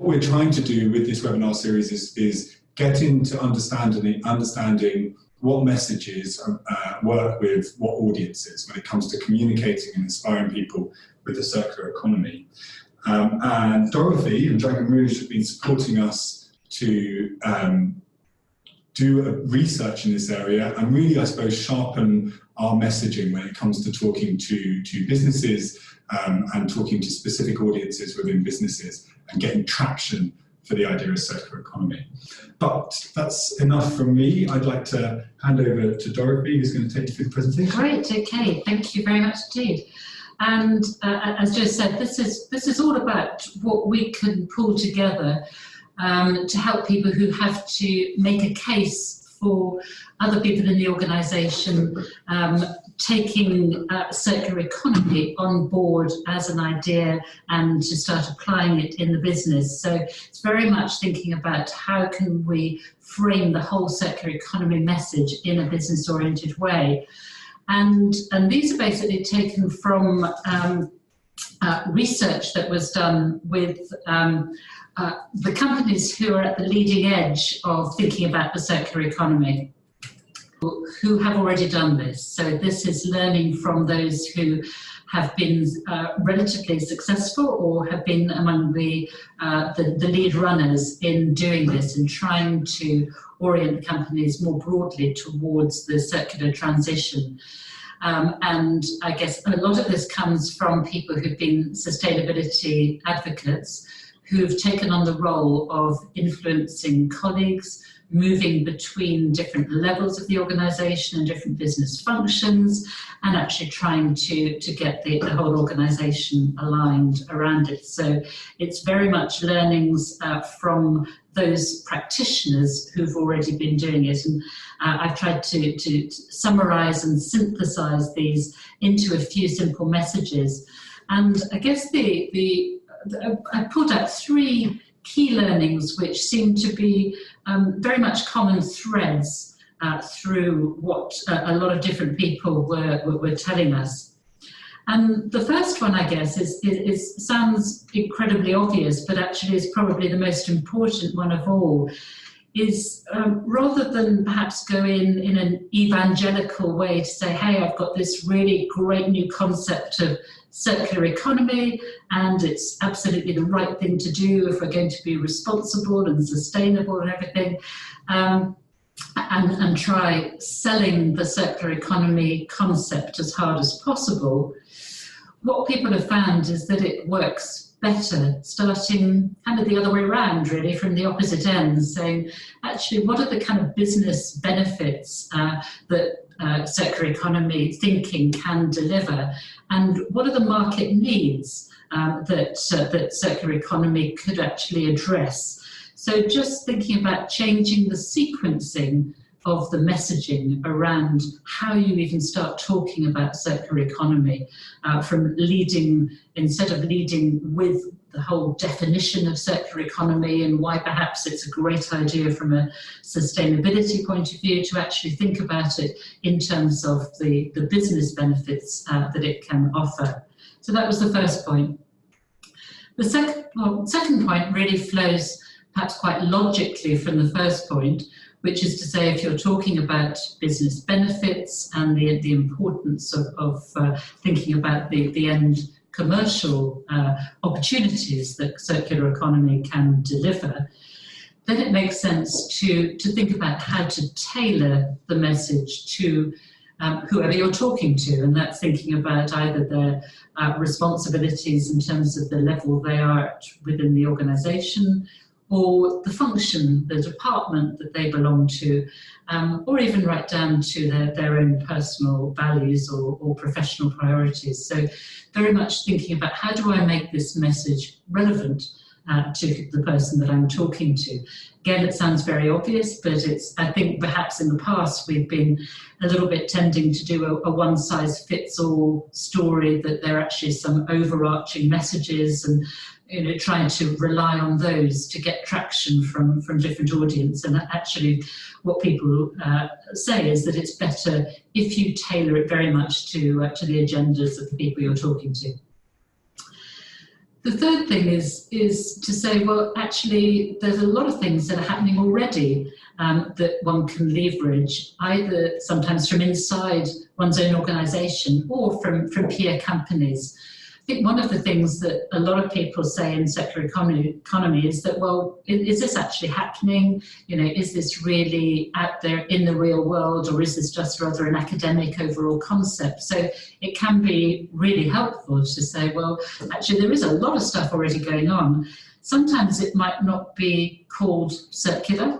What we're trying to do with this webinar series is get into understanding what messages work with what audiences when it comes to communicating and inspiring people with the circular economy. And Dorothy and Dragon Rouge have been supporting us to do research in this area and really, I suppose, sharpen our messaging when it comes to talking to businesses and talking to specific audiences within businesses and getting traction for the idea of circular economy. But that's enough from me. I'd like to hand over to Dorothy, who's going to take you through the presentation. Great, okay, thank you very much indeed. And as Joe said, this is all about what we can pull together to help people who have to make a case for other people in the organisation taking circular economy on board as an idea and to start applying it in the business. So it's very much thinking about how can we frame the whole circular economy message in a business-oriented way. And these are basically taken from research that was done with the companies who are at the leading edge of thinking about the circular economy, who have already done this. So this is learning from those who have been relatively successful or have been among the lead runners in doing this and trying to orient companies more broadly towards the circular transition. And I guess a lot of this comes from people who've been sustainability advocates who've taken on the role of influencing colleagues, moving between different levels of the organisation and different business functions, and actually trying to get the whole organisation aligned around it. So it's very much learnings from those practitioners who've already been doing it. And I've tried to summarise and synthesise these into a few simple messages. And I guess I pulled out three key learnings which seem to be very much common threads through what a lot of different people were telling us. And the first one, I guess, sounds incredibly obvious, but actually is probably the most important one of all, is rather than perhaps go in an evangelical way to say, hey, I've got this really great new concept of circular economy, and it's absolutely the right thing to do if we're going to be responsible and sustainable and everything, and try selling the circular economy concept as hard as possible. What people have found is that it works better starting kind of the other way around, really, from the opposite end, saying, actually, what are the kind of business benefits that circular economy thinking can deliver, and what are the market needs that circular economy could actually address? So just thinking about changing the sequencing of the messaging around how you even start talking about circular economy, from leading, instead of leading with the whole definition of circular economy and why perhaps it's a great idea from a sustainability point of view, to actually think about it in terms of the business benefits that it can offer. So that was the first point. The second point really flows perhaps quite logically from the first point, which is to say, if you're talking about business benefits and the importance of thinking about the end commercial opportunities that circular economy can deliver, then it makes sense to think about how to tailor the message to whoever you're talking to, and that's thinking about either their responsibilities in terms of the level they are at within the organisation, or the function, the department that they belong to, or even right down to their own personal values or professional priorities. So very much thinking about how do I make this message relevant to the person that I'm talking to. Again, it sounds very obvious, but I think perhaps in the past we've been a little bit tending to do a one-size-fits-all story, that there are actually some overarching messages, and trying to rely on those to get traction from different audience. And actually what people say is that it's better if you tailor it very much to the agendas of the people you're talking to. The third thing is to say, well, actually, there's a lot of things that are happening already that one can leverage, either sometimes from inside one's own organisation or from peer companies. I think one of the things that a lot of people say in circular economy is that, well, is this actually happening? You know, is this really out there in the real world, or is this just rather an academic overall concept? So it can be really helpful to say, well, actually there is a lot of stuff already going on. Sometimes it might not be called circular.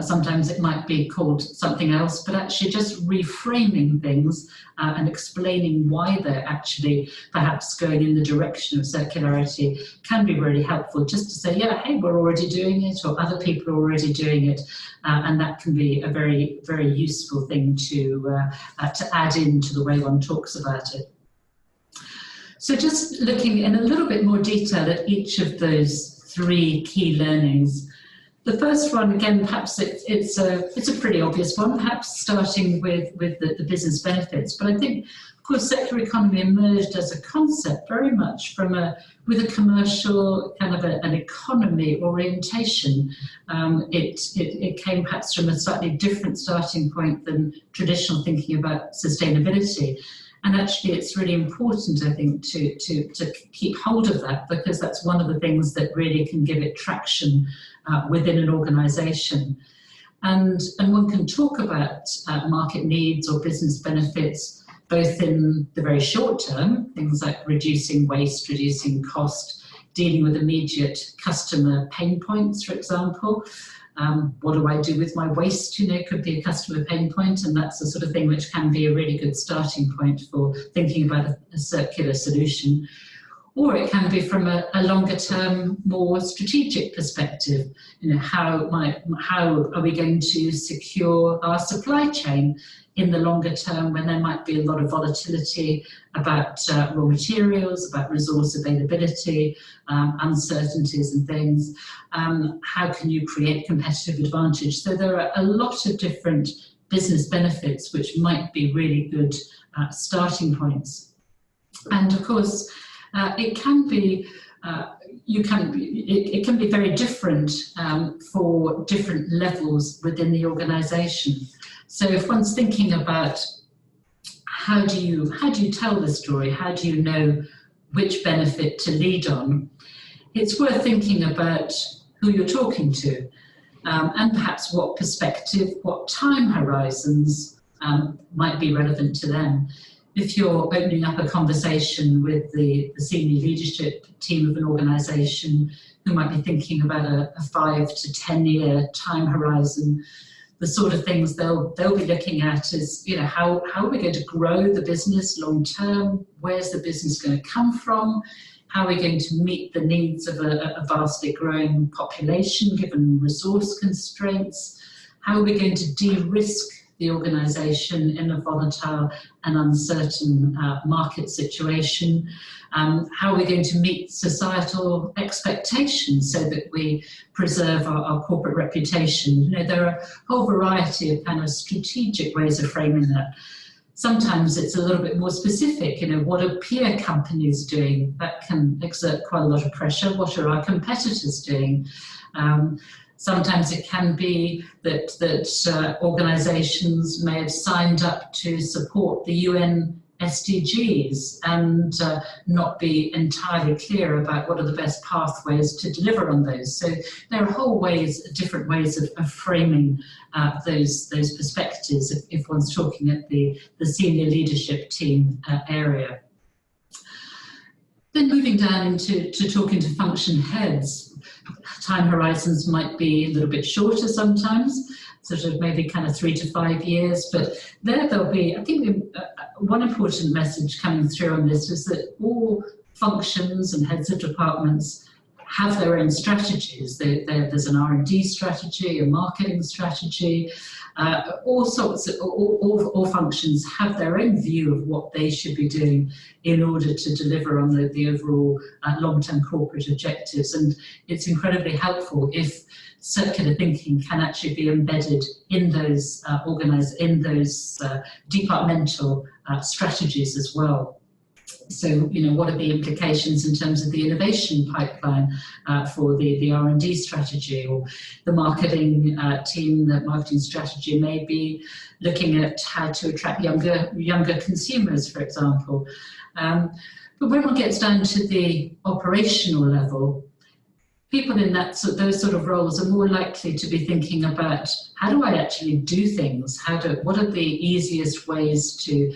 Sometimes it might be called something else, but actually just reframing things and explaining why they're actually perhaps going in the direction of circularity can be really helpful. Just to say, yeah, hey, we're already doing it, or other people are already doing it, and that can be a very, very useful thing to add into the way one talks about it. So just looking in a little bit more detail at each of those three key learnings. The first one, again, perhaps it's a pretty obvious one, perhaps starting with the business benefits. But I think, of course, circular economy emerged as a concept very much with a commercial kind of an economy orientation. It came perhaps from a slightly different starting point than traditional thinking about sustainability. And actually, it's really important, I think, to keep hold of that, because that's one of the things that really can give it traction within an organisation. And one can talk about market needs or business benefits, both in the very short term, things like reducing waste, reducing cost, dealing with immediate customer pain points, for example. What do I do with my waste? You know, could be a customer pain point, and that's the sort of thing which can be a really good starting point for thinking about a circular solution. Or it can be from a longer term, more strategic perspective. You know, how are we going to secure our supply chain in the longer term, when there might be a lot of volatility about raw materials, about resource availability, uncertainties and things. How can you create competitive advantage? So there are a lot of different business benefits which might be really good starting points. And of course, it can be it can be very different for different levels within the organisation. So if one's thinking about how do you tell the story, how do you know which benefit to lead on, it's worth thinking about who you're talking to, and perhaps what perspective, what time horizons might be relevant to them. If you're opening up a conversation with the senior leadership team of an organisation who might be thinking about a 5 to 10 year time horizon, the sort of things they'll be looking at is, you know, how are we going to grow the business long term? Where's the business going to come from? How are we going to meet the needs of a vastly growing population given resource constraints? How are we going to de-risk the organisation in a volatile and uncertain market situation? How are we going to meet societal expectations so that we preserve our corporate reputation? You know, there are a whole variety of kind of strategic ways of framing that. Sometimes it's a little bit more specific, you know, what are peer companies doing? That can exert quite a lot of pressure. What are our competitors doing? Sometimes it can be that organisations may have signed up to support the UN SDGs and not be entirely clear about what are the best pathways to deliver on those. So there are whole different ways of framing those perspectives if one's talking at the senior leadership team area. Then moving down into talking to function heads. Time horizons might be a little bit shorter sometimes, sort of maybe kind of 3 to 5 years, but there'll be, I think one important message coming through on this is that all functions and heads of departments have their own strategies. There's an R&D strategy, a marketing strategy, all functions have their own view of what they should be doing in order to deliver on the overall long-term corporate objectives. And it's incredibly helpful if circular thinking can actually be embedded in those departmental strategies as well. So, what are the implications in terms of the innovation pipeline for the R&D strategy, or the marketing team? The marketing strategy may be looking at how to attract younger consumers, for example. But when one gets down to the operational level, people in those sort of roles are more likely to be thinking about, how do I actually do things? What are the easiest ways to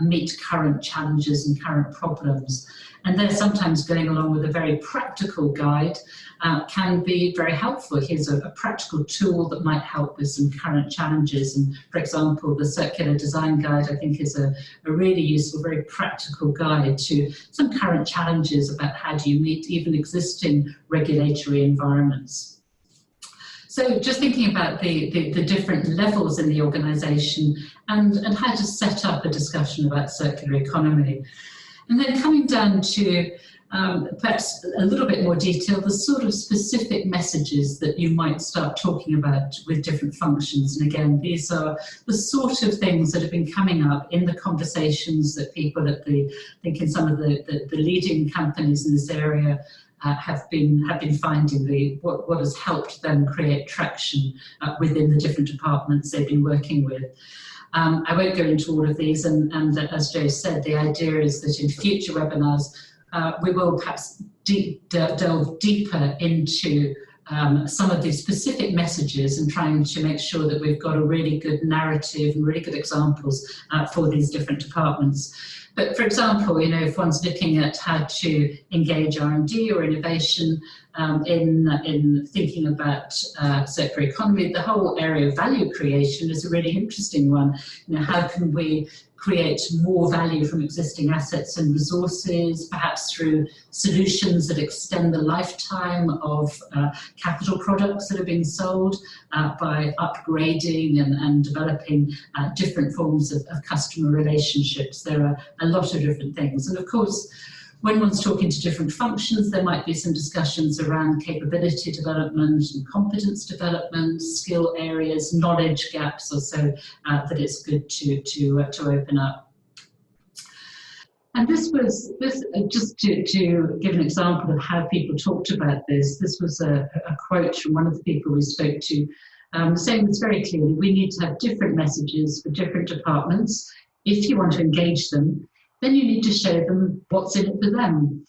meet current challenges and current problems? And they're sometimes going along with a very practical guide can be very helpful. Here's a practical tool that might help with some current challenges. And for example, the Circular Design Guide, I think, is a really useful, very practical guide to some current challenges about how do you meet even existing regulatory environments. So just thinking about the different levels in the organisation and how to set up a discussion about circular economy. And then coming down to perhaps a little bit more detail, the sort of specific messages that you might start talking about with different functions. And again, these are the sort of things that have been coming up in the conversations that people at I think in some of the leading companies in this area have been finding what has helped them create traction within the different departments they've been working with. I won't go into all of these, and as Jo said, the idea is that in future webinars we will perhaps delve deeper into some of these specific messages and trying to make sure that we've got a really good narrative and really good examples for these different departments. But for example, if one's looking at how to engage R&D or innovation in thinking about circular economy, the whole area of value creation is a really interesting one. How can we create more value from existing assets and resources, perhaps through solutions that extend the lifetime of capital products that are being sold by upgrading and developing different forms of customer relationships. There are a lot of different things. And of course, when one's talking to different functions, there might be some discussions around capability development and competence development, skill areas, knowledge gaps, or so that it's good to open up. And this just to give an example of how people talked about this. This was a quote from one of the people we spoke to, saying this very clearly: we need to have different messages for different departments. If you want to engage them, then you need to show them what's in it for them.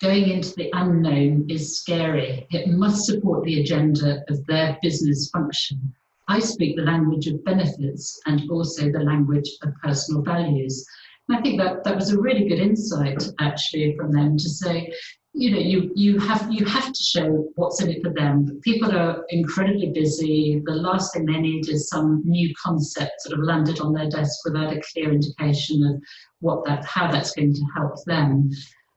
Going into the unknown is scary. It must support the agenda of their business function. I speak the language of benefits and also the language of personal values. And I think that was a really good insight, actually, from them to say, you have to show what's in it for them. People are incredibly busy. The last thing they need is some new concept sort of landed on their desk without a clear indication of how that's going to help them.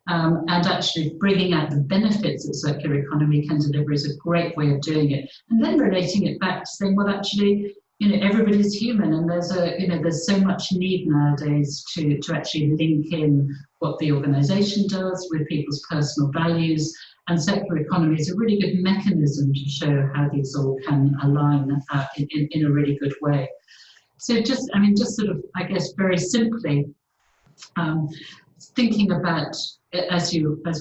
And actually bringing out the benefits that circular economy can deliver is a great way of doing it. And then relating it back to saying, well, actually, everybody's human, and there's so much need nowadays to actually link in what the organisation does with people's personal values. And circular economy is a really good mechanism to show how these all can align in a really good way. So just sort of, I guess, very simply, thinking about, as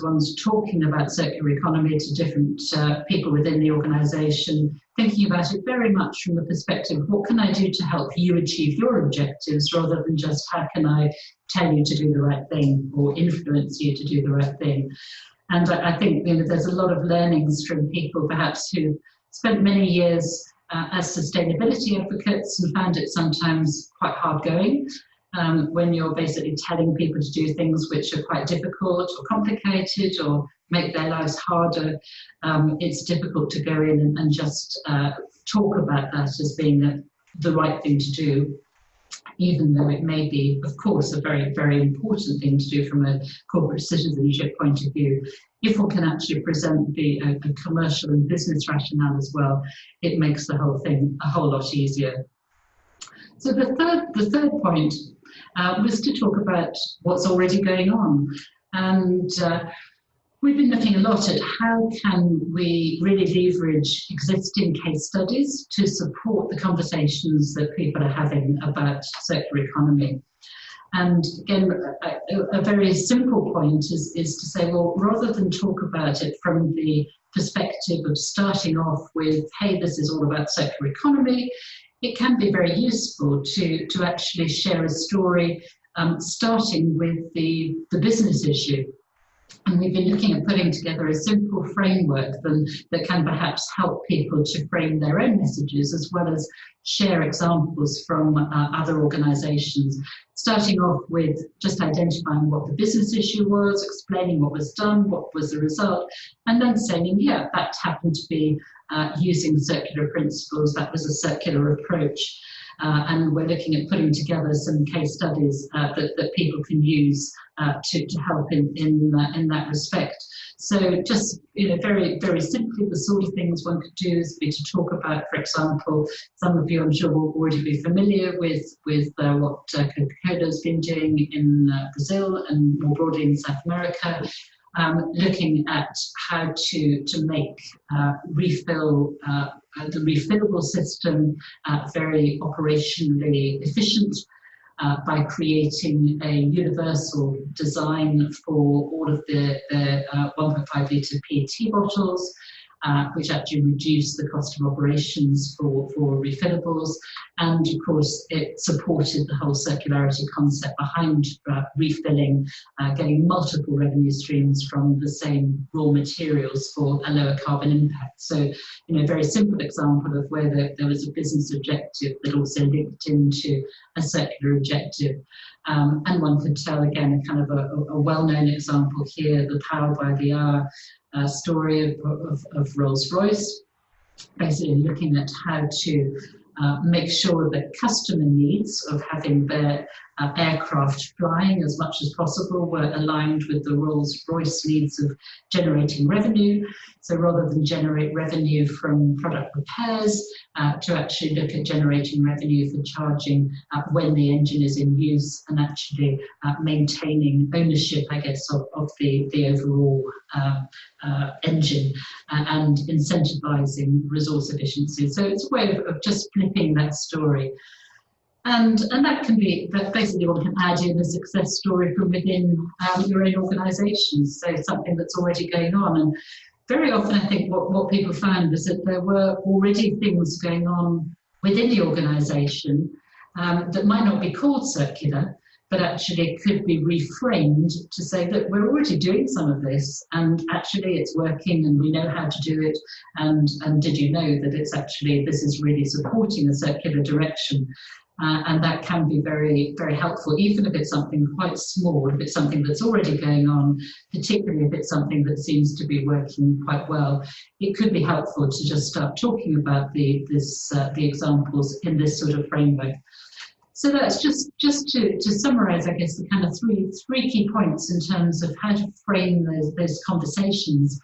one's talking about circular economy to different people within the organisation, thinking about it very much from the perspective of what can I do to help you achieve your objectives, rather than just how can I tell you to do the right thing or influence you to do the right thing. And I think there's a lot of learnings from people perhaps who spent many years as sustainability advocates and found it sometimes quite hard going. When you're basically telling people to do things which are quite difficult or complicated or make their lives harder, it's difficult to go in and just talk about that as being the right thing to do, even though it may be, of course, a very, very important thing to do from a corporate citizenship point of view. If one can actually present a commercial and business rationale as well, it makes the whole thing a whole lot easier. So the third point was to talk about what's already going on. And we've been looking a lot at how can we really leverage existing case studies to support the conversations that people are having about circular economy. And again, a very simple point is to say, well, rather than talk about it from the perspective of starting off with, hey, this is all about circular economy, it can be very useful to actually share a story starting with the business issue. And we've been looking at putting together a simple framework that can perhaps help people to frame their own messages, as well as share examples from other organisations, starting off with just identifying what the business issue was, explaining what was done, what was the result, and then saying, yeah, that happened to be using circular principles, that was a circular approach. And we're looking at putting together some case studies that people can use to help in that respect. So just, very, very simply, the sort of things one could do is be to talk about, for example, some of you I'm sure will already be familiar with what Coca-Cola's been doing in Brazil and more broadly in South America. Looking at how to make the refillable system very operationally efficient by creating a universal design for all of the 1.5 litre PET bottles, which actually reduce the cost of operations for refillables. And of course, it supported the whole circularity concept behind refilling, getting multiple revenue streams from the same raw materials for a lower carbon impact. So, very simple example of where there was a business objective that also linked into a circular objective. And one could tell, again, a kind of a well-known example here, the Power by the Hour story of Rolls-Royce, basically looking at how to make sure that customer needs of having their aircraft flying as much as possible were aligned with the Rolls-Royce needs of generating revenue. So rather than generate revenue from product repairs, to actually look at generating revenue for charging when the engine is in use, and actually maintaining ownership, I guess, of the overall engine, and incentivizing resource efficiency. So it's a way of just flipping that story. And that can be, that basically one can add in a success story from within your own organisation, so something that's already going on. And very often I think what people found was that there were already things going on within the organisation that might not be called circular, but actually could be reframed to say that we're already doing some of this, and actually it's working and we know how to do it, and did you know that it's actually, this is really supporting a circular direction. And that can be very, very helpful, even if it's something quite small, if it's something that's already going on, particularly if it's something that seems to be working quite well. It could be helpful to just start talking about the examples in this sort of framework. So that's just to summarise, I guess, the kind of three key points in terms of how to frame those conversations.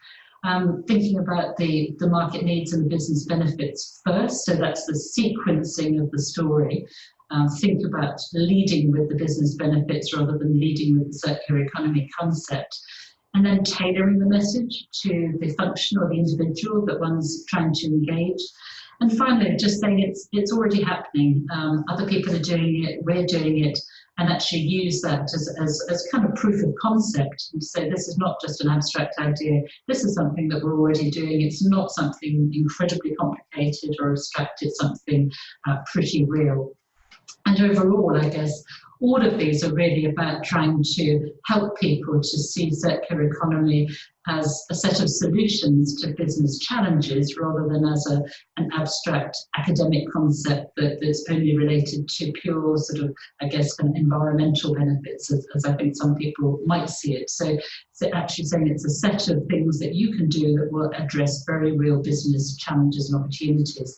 Thinking about the market needs and the business benefits first, so that's the sequencing of the story. Think about leading with the business benefits rather than leading with the circular economy concept. And then tailoring the message to the function or the individual that one's trying to engage. And finally, just saying it's already happening. Other people are doing it, we're doing it, and actually use that as kind of proof of concept, and say this is not just an abstract idea, this is something that we're already doing. It's not something incredibly complicated or abstract, it's something pretty real. And overall, I guess, all of these are really about trying to help people to see circular economy as a set of solutions to business challenges, rather than as an abstract academic concept that's only related to pure sort of, I guess, kind of environmental benefits, as I think some people might see it. So actually saying it's a set of things that you can do that will address very real business challenges and opportunities.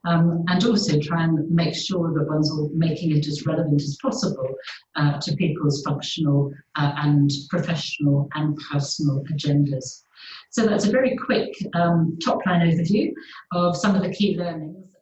And also try and make sure that one's making it as relevant as possible to people's functional and professional and personal agendas. So that's a very quick top-line overview of some of the key learnings.